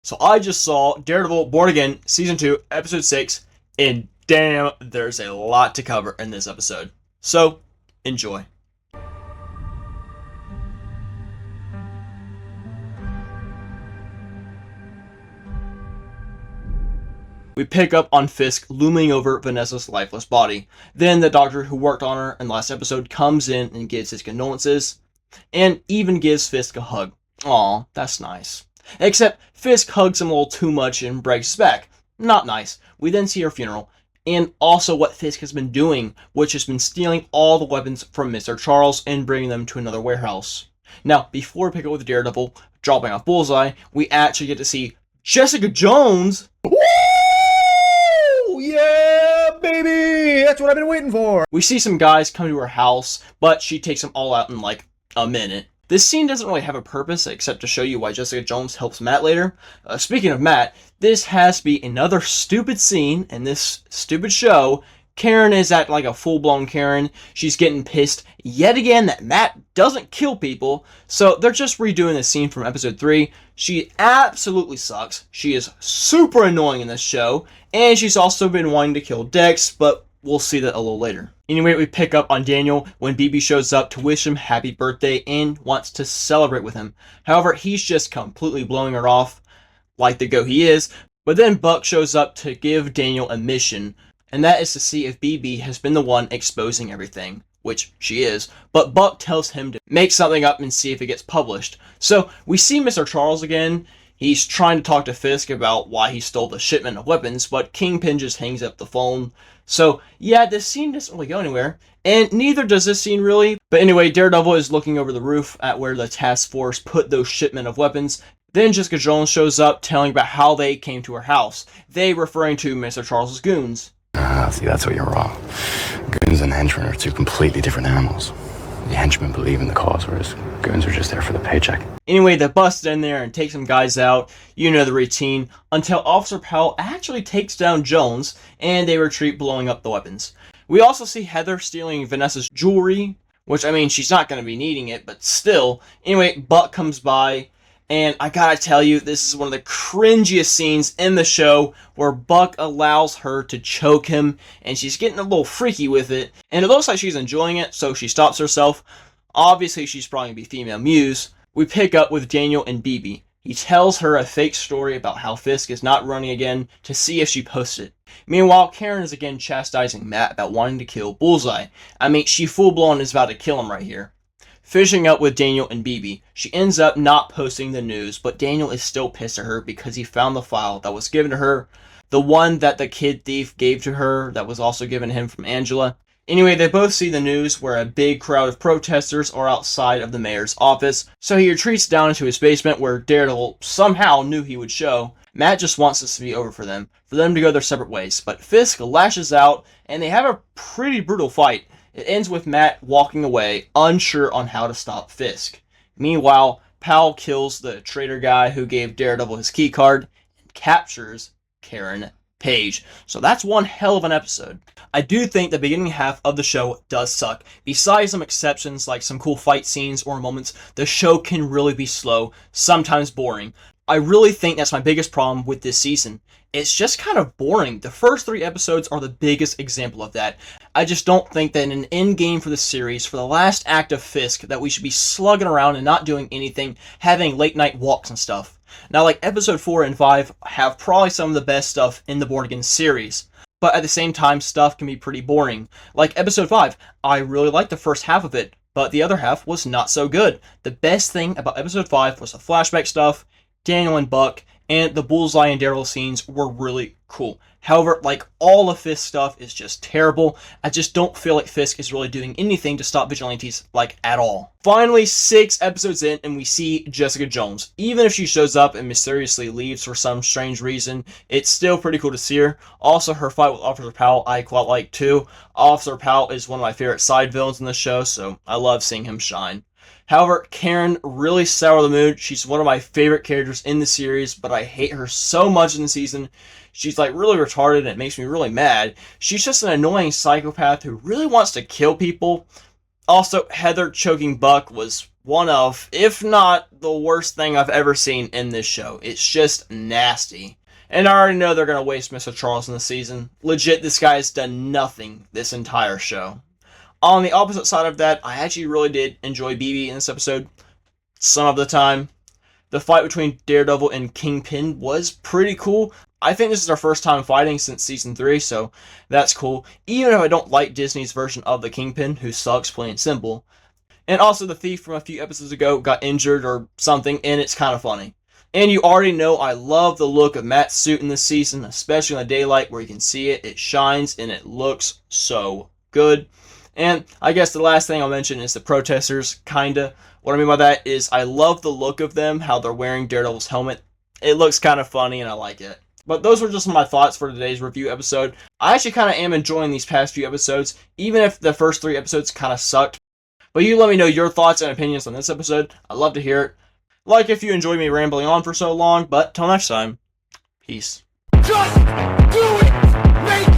So I just saw Daredevil Born Again Season 2, Episode 6, and damn, there's a lot to cover in this episode. So, enjoy. We pick up on Fisk looming over Vanessa's lifeless body. Then the doctor who worked on her in the last episode comes in and gives his condolences, and even gives Fisk a hug. Aw, that's nice. Except Fisk hugs him a little too much and breaks his back. Not nice. We then see her funeral, and also what Fisk has been doing, which has been stealing all the weapons from Mr. Charles and bringing them to another warehouse. Now, before we pick up with Daredevil dropping off Bullseye, we actually get to see Jessica Jones. Woo! Yeah, baby! That's what I've been waiting for! We see some guys come to her house, but she takes them all out in like a minute. This scene doesn't really have a purpose except to show you why Jessica Jones helps Matt later. Speaking of Matt, this has to be another stupid scene in this stupid show. Karen is at like a full-blown Karen. She's getting pissed yet again that Matt doesn't kill people. So they're just redoing the scene from episode 3. She absolutely sucks. She is super annoying in this show. And she's also been wanting to kill Dex, but we'll see that a little later. Anyway, we pick up on Daniel when BB shows up to wish him happy birthday and wants to celebrate with him. However, he's just completely blowing her off, like the go he is. But then Buck shows up to give Daniel a mission, and that is to see if BB has been the one exposing everything, which she is. But Buck tells him to make something up and see if it gets published. So we see Mr. Charles again. He's trying to talk to Fisk about why he stole the shipment of weapons, but Kingpin just hangs up the phone. So, yeah, this scene doesn't really go anywhere, and neither does this scene really. But anyway, Daredevil is looking over the roof at where the task force put those shipment of weapons. Then Jessica Jones shows up telling about how they came to her house. They referring to Mr. Charles's goons. See, that's where you're wrong. Goons and henchmen are two completely different animals. The henchmen believe in the cause, whereas goons are just there for the paycheck. Anyway, they bust in there and take some guys out. You know the routine. Until Officer Powell actually takes down Jones, and they retreat blowing up the weapons. We also see Heather stealing Vanessa's jewelry, which, I mean, she's not going to be needing it, but still. Anyway, Buck comes by, and I gotta tell you, this is one of the cringiest scenes in the show where Buck allows her to choke him, and she's getting a little freaky with it, and it looks like she's enjoying it, so she stops herself. Obviously, she's probably gonna be female muse. We pick up with Daniel and BB. He tells her a fake story about how Fisk is not running again to see if she posts it. Meanwhile, Karen is again chastising Matt about wanting to kill Bullseye. I mean, she full-blown is about to kill him right here. Finishing up with Daniel and BB, she ends up not posting the news, but Daniel is still pissed at her because he found the file that was given to her, the one that the kid thief gave to her that was also given to him from Angela. Anyway, they both see the news where a big crowd of protesters are outside of the mayor's office, so he retreats down into his basement where Daredevil somehow knew he would show. Matt just wants this to be over for them to go their separate ways, but Fisk lashes out, and they have a pretty brutal fight. It ends with Matt walking away, unsure on how to stop Fisk. Meanwhile, Powell kills the traitor guy who gave Daredevil his keycard and captures Karen Page. So that's one hell of an episode. I do think the beginning half of the show does suck. Besides some exceptions like some cool fight scenes or moments, the show can really be slow, sometimes boring. I really think that's my biggest problem with this season. It's just kind of boring. The first 3 episodes are the biggest example of that. I just don't think that in an end game for the series, for the last act of Fisk, that we should be slugging around and not doing anything, having late night walks and stuff. Now, like episode 4 and 5 have probably some of the best stuff in the Born Again series, but at the same time, stuff can be pretty boring. Like episode 5, I really liked the first half of it, but the other half was not so good. The best thing about episode 5 was the flashback stuff, Daniel and Buck, and the Bullseye and Daryl scenes were really cool. However, like all of Fisk's stuff is just terrible. I just don't feel like Fisk is really doing anything to stop vigilantes, like, at all. Finally, 6 episodes in, and we see Jessica Jones. Even if she shows up and mysteriously leaves for some strange reason, it's still pretty cool to see her. Also, her fight with Officer Powell, I quite like too. Officer Powell is one of my favorite side villains in the show, so I love seeing him shine. However, Karen really soured the mood. She's one of my favorite characters in the series, but I hate her so much in the season. She's like really retarded and it makes me really mad. She's just an annoying psychopath who really wants to kill people. Also, Heather choking Buck was one of, if not the worst thing I've ever seen in this show. It's just nasty. And I already know they're going to waste Mr. Charles in the season. Legit, this guy has done nothing this entire show. On the opposite side of that, I actually really did enjoy BB in this episode. Some of the time. The fight between Daredevil and Kingpin was pretty cool. I think this is our first time fighting since Season 3, so that's cool. Even if I don't like Disney's version of the Kingpin, who sucks, plain and simple. And also, the Thief from a few episodes ago got injured or something, and it's kind of funny. And you already know I love the look of Matt's suit in this season, especially in the daylight where you can see it. It shines, and it looks so good. And I guess the last thing I'll mention is the protesters, kinda. What I mean by that is I love the look of them, how they're wearing Daredevil's helmet. It looks kind of funny and I like it. But those were just my thoughts for today's review episode. I actually kind of am enjoying these past few episodes, even if the first 3 episodes kind of sucked. But you let me know your thoughts and opinions on this episode. I'd love to hear it. Like if you enjoyed me rambling on for so long, but till next time, peace. Just do it! Make